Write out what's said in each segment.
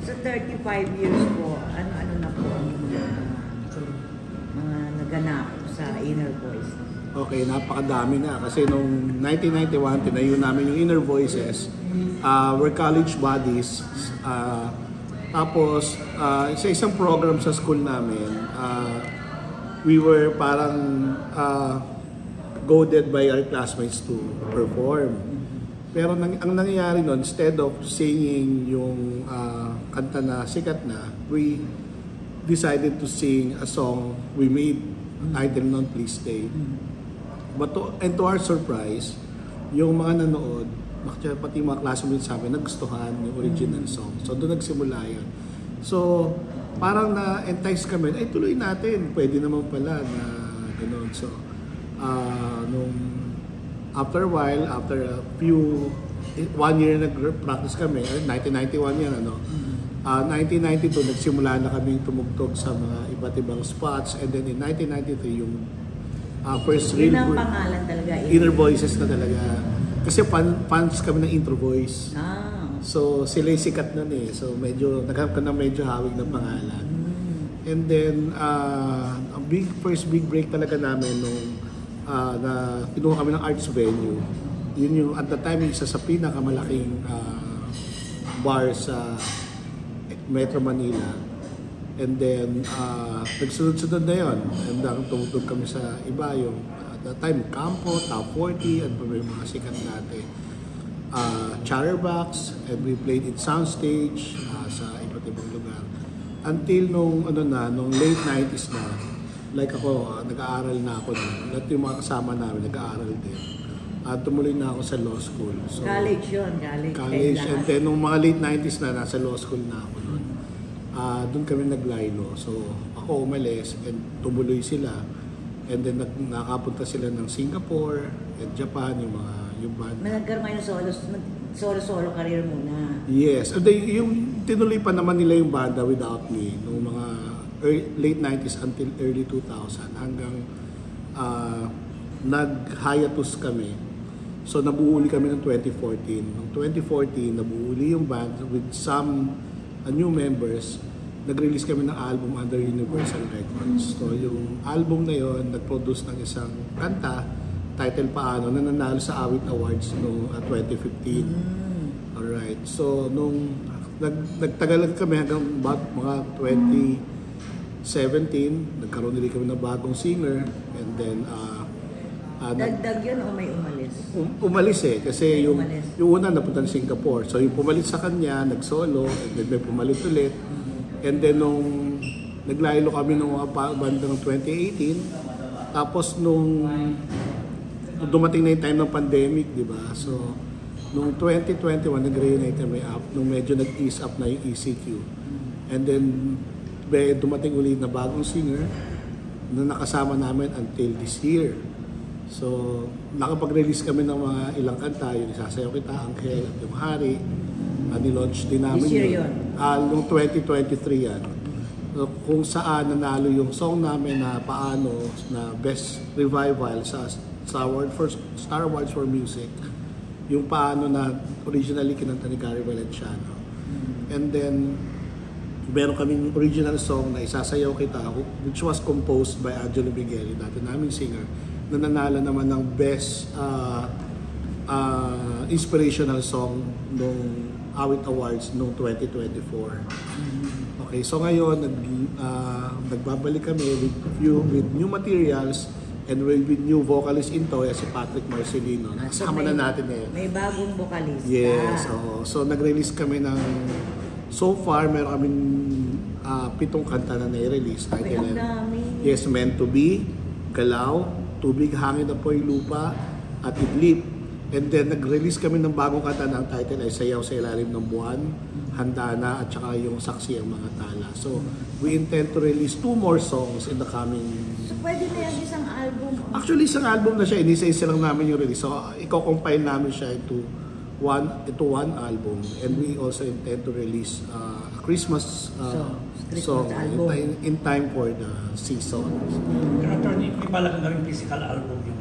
Sa 35 years po, ano-ano na po ang mga naganap sa Inner Voice? Okay, napakadami na. Kasi nung 1991, tinayo namin yung Inner Voices. We're college bodies. Tapos, sa isang program sa school namin, we were parang goaded by our classmates to perform. Pero ang nangyayari nun, instead of singing yung kanta na sikat na, we decided to sing a song we made, title nun, Please Stay. But to our surprise, yung mga nanood, pati mga classmates sa amin, nagustuhan yung original song. So doon nagsimula yun. So parang na-entice kami, ay tuloy natin, pwede naman pala na gano'n. So after a while, after a few, 1 year nag-practice kami, 1991 yan, 1992, nagsimula na kami tumugtog sa mga iba't ibang spots, and then in 1993, yung first real Yun ang pangalan talaga. Inner Voices na talaga. Kasi fans kami ng Intro Voice. So sila yung sikat nun eh. So medyo, naghanap ka na medyo hawig ng pangalan. And then, ang first big break talaga namin nung na kinuha kami ng arts venue. Yun yung at the time isa sa pinakamalaking bar sa Metro Manila. And then nagsunod-sunod na yun. And tumutog kami sa iba yung at the time Campo, Top 40, at may mga sikat natin. Chatterbox, and we played it soundstage sa iba't ibang lugar. Until nung late 90s na, like ako, nag-aaral na ako din. Lahat yung mga kasama namin, nag-aaral din. At tumuloy na ako sa law school. So, college yun, college. And then, nung mga late 90s na, nasa law school na ako noon. Doon kami nag-lilo. So, ako umalis and tumuloy sila. And then, nakapunta sila ng Singapore and Japan, yung band. Nagkaroon kayo solo career muna. Yes. And then, yung tinuloy pa naman nila yung banda Without Me, nung mga late 90s until early 2000 hanggang nag-hiatus kami. So nabuo uli kami ng 2014. Noong 2014, nabuo uli yung band with some new members. Nag-release kami ng album under Universal Records. So yung album na yon nag-produce ng isang kanta, title Paano, na nanalo sa Awit Awards noong 2015. Alright. So nung nagtagal kami hanggang mga 2017, nagkaroon nila kami ng bagong singer, and then dagdag yun o may umalis? Umalis eh, kasi yung una napunta ng Singapore, so yung pumalit sa kanya, nag-solo, and then may pumalit ulit, and then nung naglaylo kami ng mga banda ng 2018, tapos nung dumating na yung time ng pandemic, di ba? So nung 2021, nag-reunite kami up, nung medyo nag-ease up na yung ECQ, and then dumating ulit na bagong singer na nakasama namin until this year. So, nakapag-release kami ng mga ilang kanta, yung Isasayaw Kita, Angel, at yung Hari. Nilaunch din namin yun. Noong 2023 yan. So, kung saan nanalo yung song namin na Paano, na Best Revival sa Star Awards for Music. Yung Paano na originally kinanta ni Gary Valenciano. And then, meron kaming original song na Isasayaw Kita, which was composed by Angelo Miguel, dati naming singer, na nanalo naman ng Best Inspirational Song nung Awit Awards noong 2024. Okay, so ngayon, nagbabalik kami with new materials and with new vocalist in Toya, si Patrick Marcelino. Kasama na natin ngayon. May bagong vocalista. Yes, so nag-release kami ng so far, meron kaming 7 kanta na nai-release. Yes, Meant to Be, Galaw, Tubig, Hangin, Apoy, Lupa, at Idlip. And then nag-release kami ng bagong kanta na ang title ay Sayaw sa Ilalim ng Buwan, Handa Na, at saka yung Saksi ang Mga Tala. So, we intend to release 2 more songs in the coming... So, pwede na yan isang album? Actually, isang album na siya. Inisa-isa lang namin yung release. So, i-compile namin siya into one album, and we also intend to release a Christmas song in time for the season. Attorney, may balak na rin physical album yung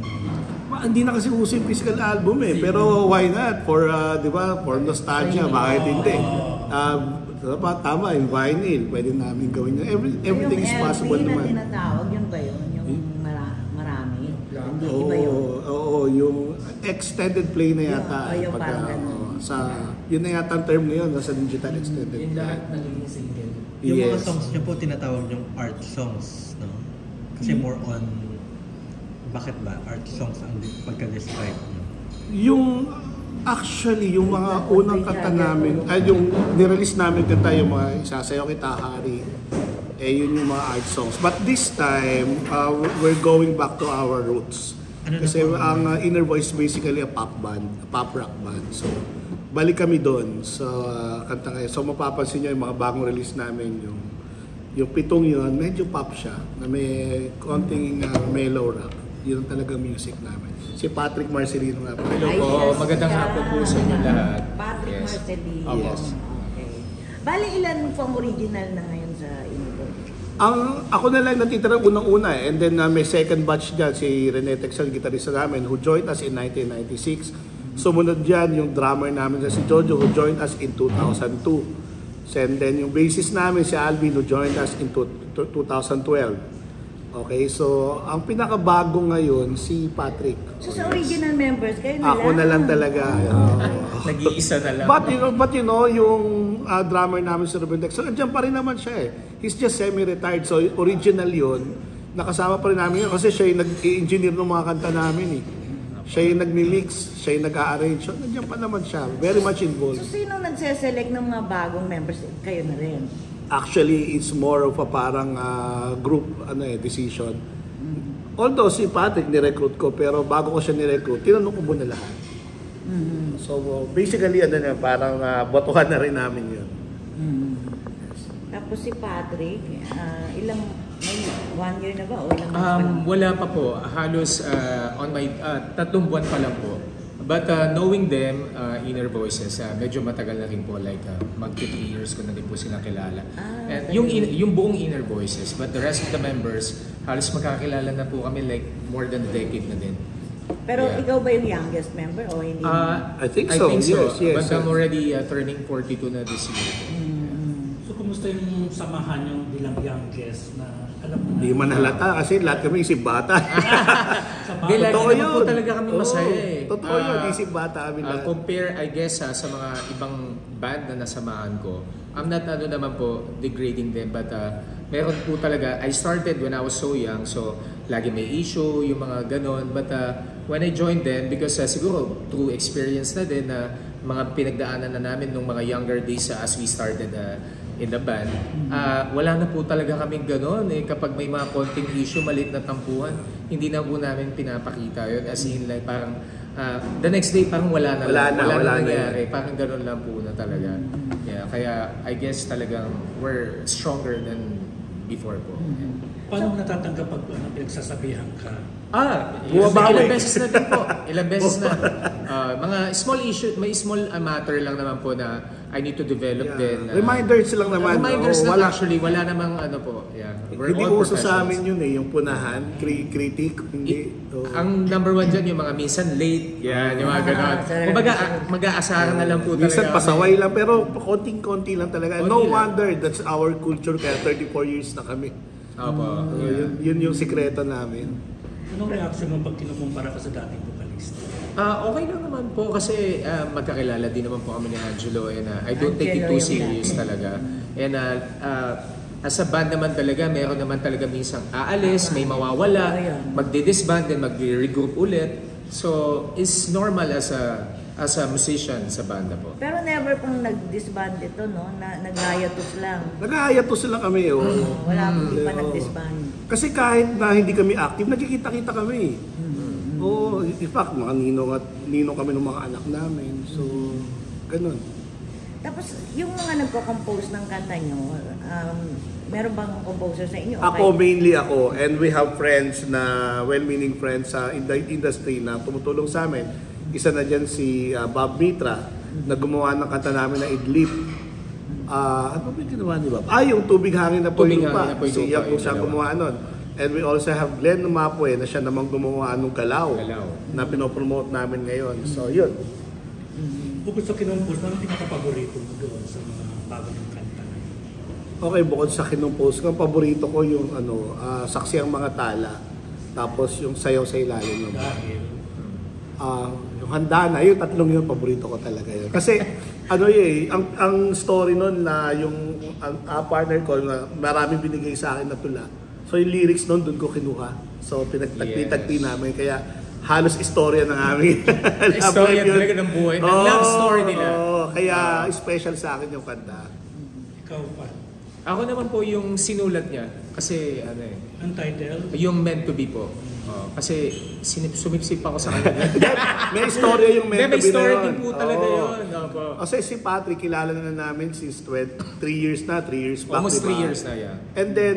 Hindi na kasi uso yung physical album eh. Pero why not? For, di ba, for nostalgia, bakit hindi? Tama, yung vinyl, pwede namin gawin yun. Everything is possible naman. naman. Yung LP na tinatawag, yun ba yun? Yung marami? Hindi, iba yun? Oo, yung extended play na yata. Yung parang ganun. Yun na yata ang term ngayon, nasa digital extended play. Yung lahat naging single. Yung mga songs niyo po tinatawag yung art songs, no? Kasi more on, bakit ba art songs ang pagka-describe niyo? Actually, yung mga unang kanta namin, yung nirelease namin kanta, yung mga Isasayaw Kita Hari, yun yung mga art songs. But this time, we're going back to our roots. Kasi ang Inner Voice basically a pop band, a pop rock band. So, balik kami doon sa kanta ngayon. So, mapapansin nyo yung mga bagong release namin, yung pitong yun, medyo pop siya, na may konting mellow rock. Yun talaga music namin. Si Patrick Marcelino nga po. Hello po, magandang hapon po sa inyo lahat. Patrick Marcelino. Yes. Okay. Bali, ilan pong original na ngayon sa Invo? Ako na lang natitira unang-una and then may second batch dyan, si Rene Texel, gitarista namin, who joined us in 1996. Sumunod dyan yung drummer namin si Jojo, who joined us in 2002. And then yung bassist namin si Alvin, who joined us in 2012. Okay, so ang pinakabago ngayon si Patrick. So sa original members, kayo na lang? Ako na lang talaga. Nag-iisa na lang. But you know, yung drummer namin si Ruben Dex, so andyan pa rin naman siya eh. He's just semi-retired, so original yun. Nakasama pa rin namin yun kasi siya yung nag-engineer ng mga kanta namin eh. Siya yung nagmi-mix, siya yung nag-a-arrange. So andyan pa naman siya, very much involved. So sino nagse-select ng mga bagong members? Kayo na rin? Actually, it's more of a parang group decision. Although si Patrick ni-recruit ko, pero bago ko siya ni-recruit, tinanong ko muna lahat. So basically, parang botohan na rin namin yun. Tapos si Patrick, may 1 year na ba? O ilang months pa lang? Wala pa po. Halos on my 3 buwan pa lang po. But knowing them, Inner Voices, medyo matagal na rin po, like mag-3 years ko na din po silang kilala. And yung buong Inner Voices, but the rest of the members, halos magkakilala na po kami like more than a decade na din. Pero ikaw ba yung youngest member o hindi? I think so. Yes. But I'm already turning 42 na this year. So, kumusta yung samahan yung bilang youngest na alam mo na? Hindi man halata kasi lahat kami isip bata. Hindi, lagi naman po talaga kami masaya eh. Totoo yun, isip bata kami lahat. Compare, I guess, sa mga ibang band na nasamahan ko, I'm not naman po degrading them, but meron po talaga, I started when I was so young, so lagi may issue, yung mga ganon, but when I joined them, because siguro through experience na din, mga pinagdaanan na namin nung mga younger days as we started in the band, wala na po talaga kaming ganon eh. Kapag may mga konting issue, malit na tampuhan, hindi na po namin pinapakita yun, as in like parang the next day parang wala na nangyari, parang ganon lang po na talaga. Yeah, kaya I guess talagang we're stronger than before po. Paano natatanggap pag pinagsasabihan ka? Bumabawi. Ilang beses na din po. Ilang beses na. Mga small issue, may small matter lang naman po na I need to develop din. Reminders lang naman. Reminders lang actually. Wala namang ano po. Yeah. Hindi uso sa amin yun eh, yung punahan, critic, hindi. Ang number 1 dyan, yung mga minsan late. Yan, yung mga gano'n. Kumbaga, mag-aasaran na lang po talaga. Minsan pasaway lang, pero konting-konti lang talaga. No wonder, that's our culture, kaya 34 years na kami. Opo. Yun yung sikreto namin. Anong reaction mo pag kinukumpara ka sa dating vocalist? Okay lang naman po kasi magkakilala din naman po kami ni Angelo and I don't take it too serious talaga. And as a band naman talaga, meron naman talaga minsan aalis, may mawawala, magdi-disband, then mag-regroup ulit. So, it's normal as a musician sa banda po. Pero never pong nag-disband ito, no? Nag-hiatus lang. Nag-hiatus lang kami, Wala pong di pa nag-disband. Kasi kahit na hindi kami active, nagkikita-kita kami. In fact, mga ninong kami ng mga anak namin. So, ganun. Tapos, yung mga nagko-compose ng kanta nyo, meron bang composer sa inyo? Ako, mainly ako. And we have friends na, well-meaning friends sa in the industry na tumutulong sa amin. Isa na dyan si Bob Mitra, na gumawa ng kanta namin na Idlip. Ano ba yung ginawa ni Bob? Yung Tubig Hangin na po yung pa. Si Yak po siya gumawa nun. And we also have Glenn Mapue na siya namang gumawa ng Galaw na pinopromote namin ngayon. So, yun. Bukod sa kinumpos, ano pinaka-paborito mo doon sa mga bagong kanta? Okay, bukod sa kinumpos, ang paborito ko yung Saksi ang Mga Tala. Tapos yung Sayaw sa Ilalim ng Dahil yung Handa Na, yung tatlong yun, paborito ko talaga yun. Kasi, ang story nun na yung partner ko, na maraming binigay sa akin na tula. So yung lyrics nun, doon ko kinuha. So pinagtagpi namin, kaya halos istorya ng amin. Istorya talaga ng buhay. Love story nila. Kaya special sa akin yung kanta. ikaw pa. Ako naman po yung sinulat niya. Kasi Ang title? yung Meant to Be po. Kasi sumipsip ako sa kanya. May istorya yung Meant to Be na May story yun. din po talaga yun. Opo. Kasi si Patrick, kilala na namin since 3 years back. Almost diba? 3 years na yan. And then,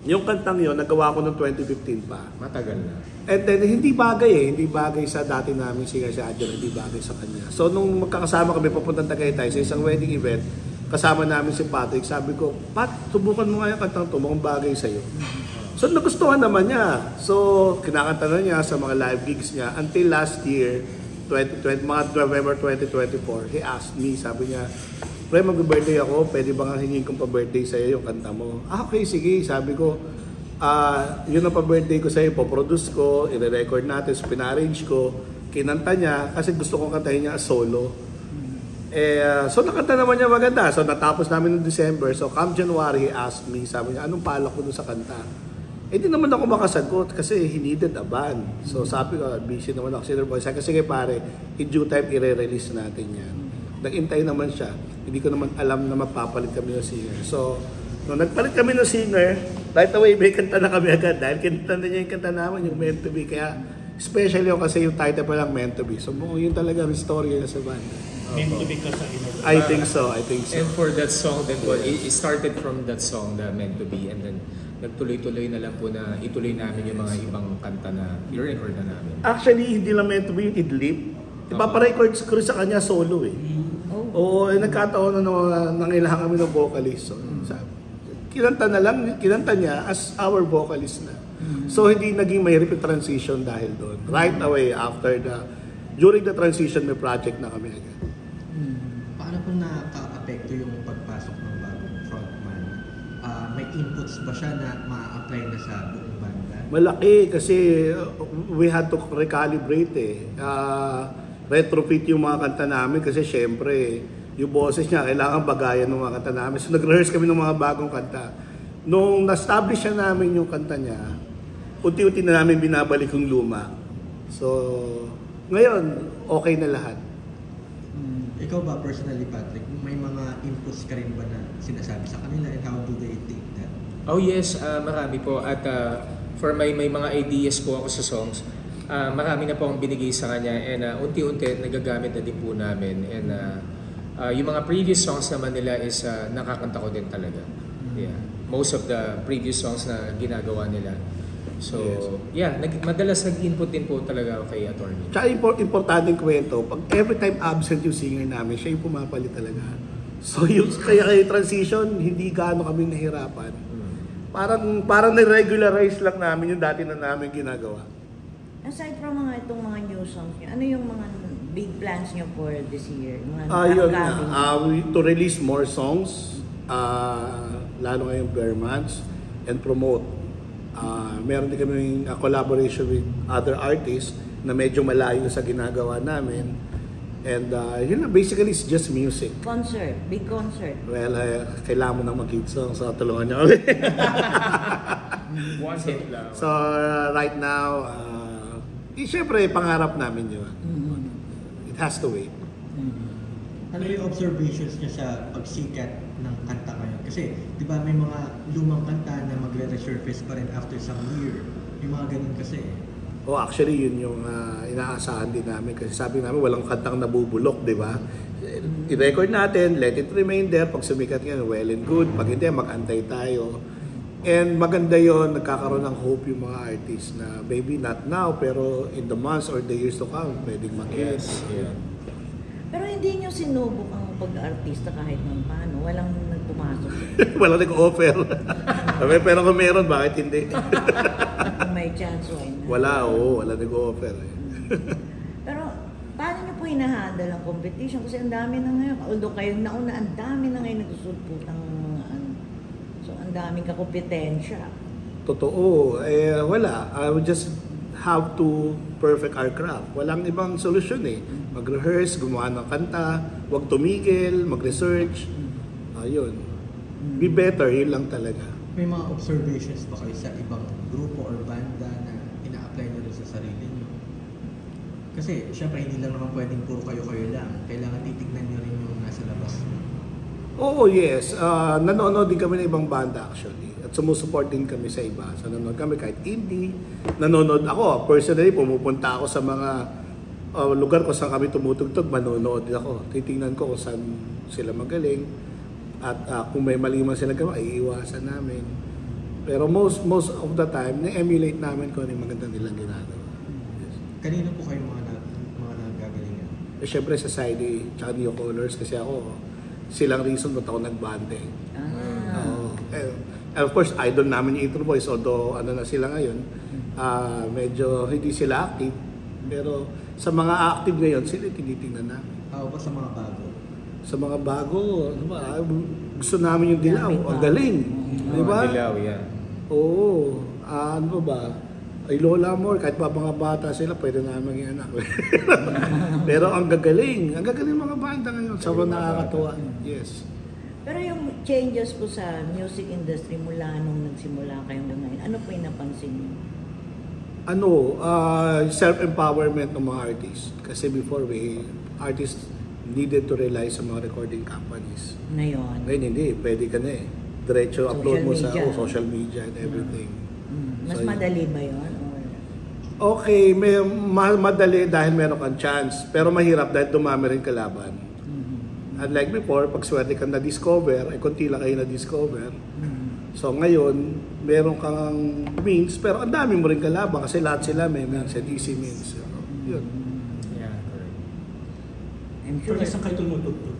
yung kantang yun, nagawa ko noong 2015 pa. Matagal na. And then, hindi bagay sa dati namin singer si Adjan, hindi bagay sa kanya. So, nung magkakasama kami, papuntang Tagaytay sa isang wedding event, kasama namin si Patrick, sabi ko, Pat, tubukan mo nga yung kantang to, mukhang bagay sa'yo. So, nagustuhan naman niya. So, kinakanta na niya sa mga live gigs niya. Until last year, mga November 2024, he asked me, sabi niya, Pre, mag-birthday ako, pwede bang hingin kong pa-birthday sa'yo yung kanta mo? Okay, sige, sabi ko, yun ang pa-birthday ko sa'yo, po-produce ko, i-record natin, so pina-arrange ko, kinanta niya, kasi gusto kong kantahin niya as solo. So nakanta naman niya maganda, so natapos namin noong December, so come January, he asked me, sabi niya, anong palak ko dun sa kanta? Di naman ako makasagot kasi he needed a band. So sabi ko, busy naman ako, Sinner Boy, sabi ko, sige pare, in due time, i-release natin yan. Nag-intay naman siya. Hindi ko naman alam na mapapalit kami ng singer. So, nung nagpalit kami ng singer, right away, may kanta na kami agad. Dahil kanta na niya yung kanta naman, yung Meant to Be. Kaya, special yun kasi yung title pa lang Meant to Be. So, yun talaga ang story na sa banda. Meant to be ka sa inyo. I think so. And for that song, then po, it started from that song, the Meant to Be. And then, nagtuloy-tuloy na lang po na ituloy namin yung mga ibang kanta na i-record na namin. Actually, hindi lang Meant to Be yung Idlip. Ipaparecord ko rin sa kanya solo eh. Oo, nagkataon na nangailangan kami ng vocalist. So, kinanta niya as our vocalist na. So, hindi naging mahirap yung transition dahil doon. Right away, during the transition, may project na kami agad. Paano po nakaka-apekto yung pagpasok ng bagong frontman? May inputs ba siya na ma-apply na sa buong banda? Malaki kasi we had to recalibrate retrofit yung mga kanta namin kasi syempre yung boses niya kailangan bagayan ng mga kanta namin. So nag-rehearse kami ng mga bagong kanta. Nung na-establish na namin yung kanta niya, unti-unti na namin binabalik yung luma. So ngayon, okay na lahat. Ikaw ba personally, Patrick, may mga inputs ka rin ba na sinasabi sa kanila and how do they take that? Oh yes, marami po. At for may mga ideas po ako sa songs, marami na po akong binigay sa kanya and unti-unti nagagamit na din po namin. And yung mga previous songs naman nila is nakakanta ko din talaga. Yeah. Most of the previous songs na ginagawa nila. So, yeah, madalas nag-input din po talaga ako kay attorney. Tsaka importanteng kwento, pag every time absent yung singer namin, siya yung pumapalit talaga. So kaya transition, hindi gaano kami nahirapan. Parang na-regularize lang namin yung dati na namin ginagawa. Aside from itong mga new songs niyo, ano yung mga big plans niyo for this year? To release more songs, lalo ngayong bare months, and promote. Meron din kami collaboration with other artists na medyo malayo sa ginagawa namin. And basically it's just music. Big concert. Well, kailangan mo nang mag-hit song, so tulungan niyo ulit. One hit lang. So right now, siyempre pangarap namin yun. It has to wait. Ano yung observations niya sa pagsikat ng kanta ngayon? Kasi, di ba may mga lumang kanta na magre-resurface pa rin after some year. Yung mga ganun kasi. Actually, yun yung inaasahan din namin. Kasi sabi namin, walang kantang nabubulok, di ba? I-record natin, let it remain there. Pag sumikat yan, well and good. Pag hindi, mag-antay tayo. And maganda yon, nagkakaroon ng hope yung mga artists na maybe not now, pero in the months or the years to come, pwedeng mag-hit. Yes, yeah. Pero hindi nyo sinubok ang kapag artista kahit man paano, walang nagpumasok. Wala nag-offer. Pero kung meron, bakit hindi? Kung may chance, why not? Wala nag-offer. Pero paano niyo po hinahandle ang competition? Kasi ang dami na ngayon. Although kayong nauna, ang dami na ngayon nagsusulputang mga ano. So ang daming kakompetensya. Totoo. Wala. I would just have to perfect our craft. Walang ibang solusyon eh. Mag-rehearse, gumawa ng kanta, huwag tumigil, mag-research. Ayun. Be better, yun lang talaga. May mga observations ba kayo sa ibang grupo or banda na ina-apply nyo rin sa sarili nyo? Kasi syempre hindi lang naman pwedeng puro kayo-kayo lang. Kailangan titignan nyo rin yung nasa labas. Oo, yes. Nanonood din kami ng ibang banda actually. At sumusupport din kami sa iba. So nanonood kami kahit indie. Nanonood ako. Personally, pumupunta ako sa mga lugar kung saan kami tumutugtog. Manonood din ako. Titingnan ko kung saan sila magaling. At kung may mali man sila gawa, iiwasan namin. Pero most of the time, na-emulate namin kung ano yung maganda nilang ginagawa. Yes. Kanino po kayo mga nagagalingan? Siyempre sa Side A, tsaka Neo Colors kasi ako, silang reason ba't ako nagbante. And of course, idol namin yung Intro Boys, although ano na sila ngayon, medyo hindi sila active. Pero sa mga active ngayon, sila tinitingnan namin. How ba sa mga bago? Sa mga bago, ano ba, gusto namin yung Dilaw. Ang galing. Di ba? Dilaw, yeah. Oo. Ano ba? Ay Lola More, kahit pa mga bata sila, pwede namin maging anak. Pero ang gagaling. Ang gagaling mga banda ngayon. Sobrang nakakatuwa. Yes. Pero yung changes po sa music industry mula nung nagsimula kayong ngayon, ano po yung napansin niyo? Self-empowerment ng mga artists. Kasi before, artists needed to rely sa mga recording companies. Ngayon? Ngayon hindi, pwede ka na eh. Diretso upload mo sa social media and everything. Mas madali ba yun? Okay, may madali dahil meron kang chance. Pero mahirap dahil dumami rin kalaban. Unlike before, pag swerte kang na-discover, ay konti lang kayo na-discover. So ngayon, meron kang means, pero ang dami mo rin kalaban kasi lahat sila may means and easy means. So, yun. Yeah, correct. I'm Pero sure. isang kayo tumutugtog.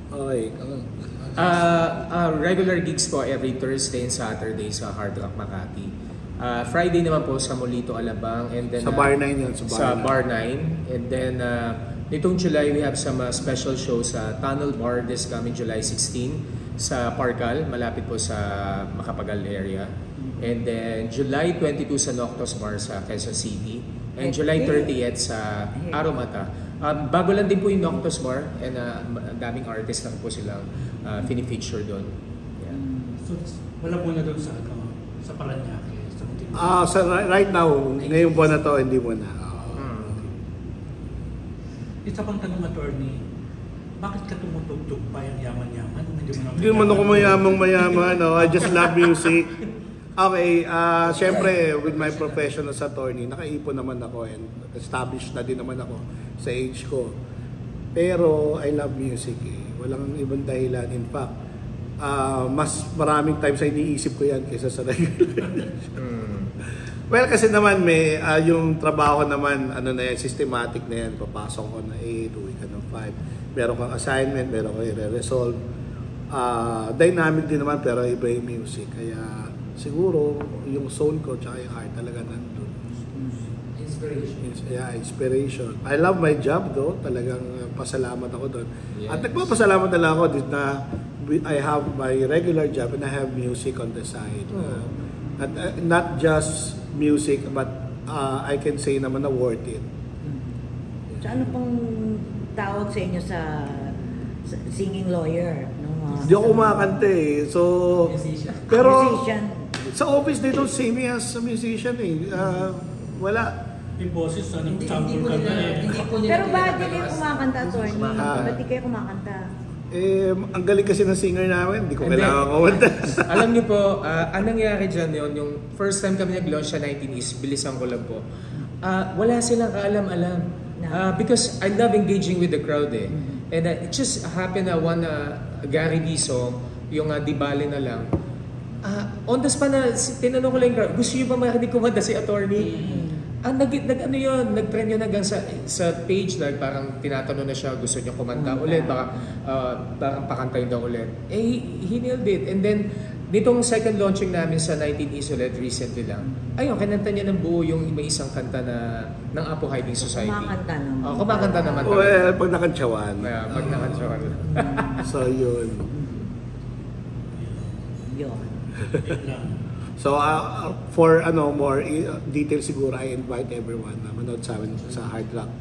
Okay. Regular gigs po every Thursday and Saturday sa Hard Rock Makati. Friday naman po sa Molito Alabang and then Sa Bar 9 yun. sa Bar 9 and then nitong July we have some special show sa Tunnel Bar this coming July 16 sa Parcal, malapit po sa Macapagal area. And then July 22 sa Noctos Bar sa Quezon City and July 30th sa Aromata. Bago lang din po yung Noctos Bar and daming artists lang po silang fini-feature doon. Yeah. So, wala po na doon sa Paranaque. Right now, ngayong buwan na to, hindi mo na. Isa pang tanong, attorney, bakit ka tumutugtog pa yung yaman-yaman? Hindi naman ako mayamang-mayaman. I just love music. Okay, syempre, with my profession as attorney, nakaipon naman ako and established na din naman ako sa age ko. Pero I love music eh. Walang ibang dahilan. In fact, mas maraming times ay iniisip ko yan kaysa sa regular. Well, kasi naman may yung trabaho naman, ano na yan, systematic na yan. Papasok ko na 8, uwi ka ng 5. Meron kang assignment, meron kang i-resolve. Dynamic din naman, pero iba yung music. Kaya siguro, yung soul ko tsaka yung heart talaga nandun. Inspiration. I love my job though. Talagang pasalamat ako doon. Yes. At nagpapasalamat na lang ako na I have my regular job and I have music on the side. Not just music, but I can say naman na worth it. So ano pong tawag sa inyo sa singing lawyer? Hindi ako kumakanta eh. So, pero Musician. sa office they don't see me as a musician eh. Wala. Yung boses, sample ka na eh. Pero bakit di kayo kumakanta, attorney? Ba't di kayo kumakanta? Ang galing kasi ng singer namin, hindi ko And then, kailangan kumanta. Alam niyo po, ang nangyari dyan yun, yung first time kami nag-launch sa 19 is, bilisan ko lang po, wala silang kaalam-alam. Because I love engaging with the crowd eh. And it just happened na one Gary B song, yung Di Bale na lang. On the spot na, tinanong ko lang yung crowd, gusto niyo ba makinig kumanta si attorney? Ano yun, nag-trend yun hanggang sa page, like parang tinatanong na siya, gusto niya kumanta ulit, baka parang pakantayin daw ulit. He nailed it. And then, nitong second launching namin sa 19 East ulit, recently lang, ayun, kinanta niya ng buo yung may isang kanta na ng Apo Hiding Society. Kumakanta naman. Kumakanta naman. Well, pag nakantsawan. Pag nakantsawan. So, yun. Yun. Yun lang. So, for more details siguro, I invite everyone na manood sa amin sa Hard Rock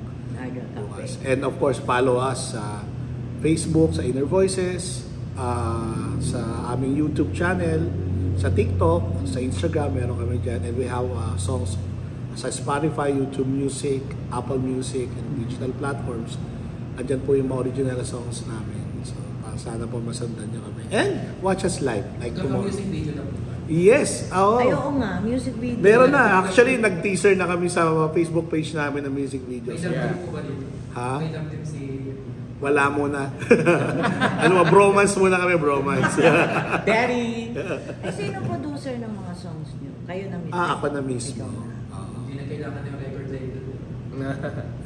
bukas. And of course, follow us sa Facebook, sa Inner Voices, sa aming YouTube channel, sa TikTok, sa Instagram, meron kami dyan. And we have songs sa Spotify, YouTube Music, Apple Music, and digital platforms. Andyan po yung mga original songs namin. So, sana po masundan nyo kami. And watch us live. Like tomorrow. Music video na po. Yes! Oo. Ay, oo nga, music video. Meron na. Actually, nag-teaser na kami sa Facebook page namin ng music videos. po ba dito? Ha? May damtim si... Wala muna. Bromance muna kami, bromance. Daddy! Sino producer ng mga songs niyo? Kayo na mismo? Ako na mismo. Hindi na kailangan yung record label.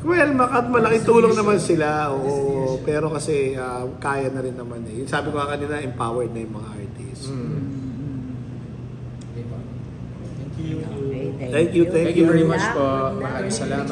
Well, malaking tulong naman sila. Oo, pero kasi kaya na rin naman eh. Sabi ko kanina, empowered na yung mga artists. Thank you. Okay, Thank you. Thank you very much po. Wala. Maraming salamat.